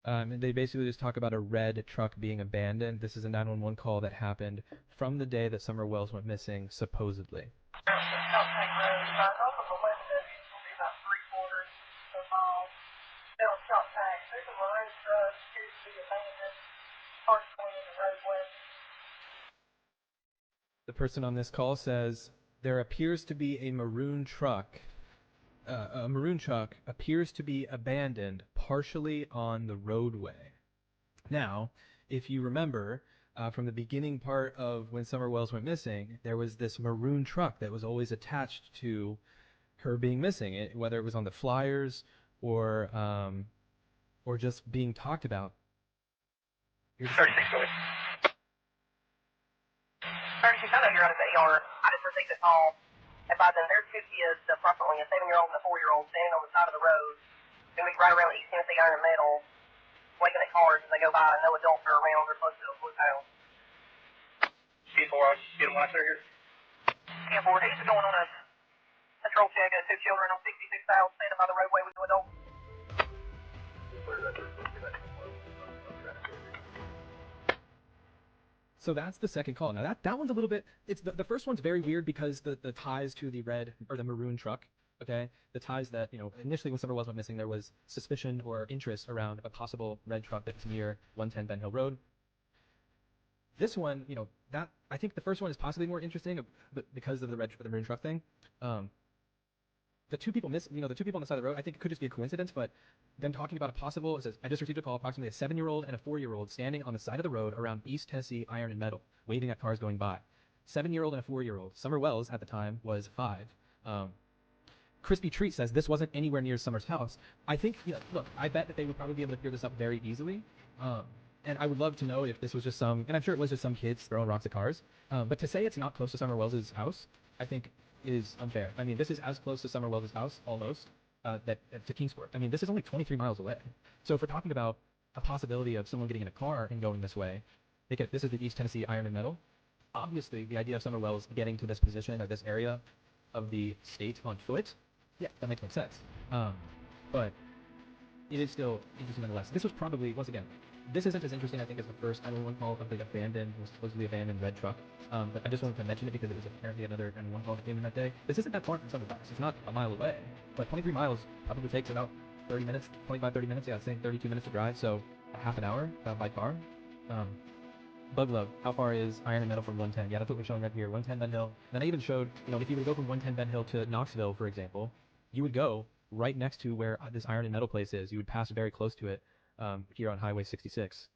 And they basically just talk about a red truck being abandoned. This is a 911 call that happened from the day that Summer Wells went missing, supposedly. The person on this call says there appears to be a maroon truck. A maroon truck appears to be abandoned partially on the roadway. Now, if you remember from the beginning part of when Summer Wells went missing, there was this maroon truck that was always attached to her being missing, whether it was on the flyers or just being talked about. 36, go ahead. 36, I know you're out of the ER. I just received a call advising there's two kids, approximately a 7-year-old and a 4-year-old, standing on the side of the road. Going to be right around the East Tennessee Iron Metal, waving at cars as they go by, and no adults are around. They're close to a blue house. Get them right there here. 10-4, he's going on a patrol check of 2 children on 66 South, standing by the roadway with no adults. So that's the second call. Now that one's a little bit. It's the first one's very weird because the ties to the red or the maroon truck. Okay, the ties that initially when Summer Wells went missing, there was suspicion or interest around a possible red truck that's near 110 Ben Hill Road. This one, that I think the first one is possibly more interesting, but because of the maroon truck thing. The two people the two people on the side of the road, I think it could just be a coincidence, but them talking about a possible, it says, I just received a call, approximately a 7-year-old and a 4-year-old standing on the side of the road around East Tennessee Iron and Metal, waving at cars going by. 7-year-old and a 4-year-old. Summer Wells at the time was 5. Crispy Treat says this wasn't anywhere near Summer's house. I think, look, I bet that they would probably be able to clear this up very easily. And I would love to know if this was just and I'm sure it was just some kids throwing rocks at cars. But to say it's not close to Summer Wells' house, I think is unfair. I mean, this is as close to Summer Wells' house, almost, to Kingsport. I mean, this is only 23 miles away. So if we're talking about a possibility of someone getting in a car and going this way, this is the East Tennessee Iron and Metal. Obviously, the idea of Summer Wells getting to this position or this area of the state on foot, yeah, that makes more sense. But it is still interesting nonetheless. This was probably, once again, this isn't as interesting, I think, as the first 911 call of the supposedly abandoned red truck. But I just wanted to mention it because it was apparently another 911 call that came in that day. This isn't that far from Summer's house. It's not a mile away, but 23 miles probably takes about 30 minutes, 25-30 minutes. Yeah, I'd say 32 minutes to drive, so a half an hour by car. Bug Love, how far is Iron and Metal from 110? Yeah, that's what we're showing right here, 110 Ben Hill. Then I even showed, if you would go from 110 Ben Hill to Knoxville, for example, you would go right next to where this Iron and Metal place is. You would pass very close to it here on Highway 66.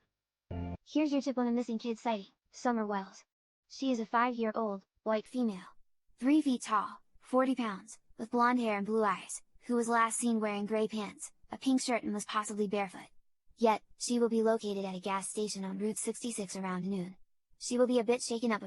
Here's your tip on a missing kid sighting. Summer Wells. She is a 5-year-old, white female. 3 feet tall, 40 pounds, with blonde hair and blue eyes, who was last seen wearing gray pants, a pink shirt and was possibly barefoot. Yet, she will be located at a gas station on Route 66 around noon. She will be a bit shaken up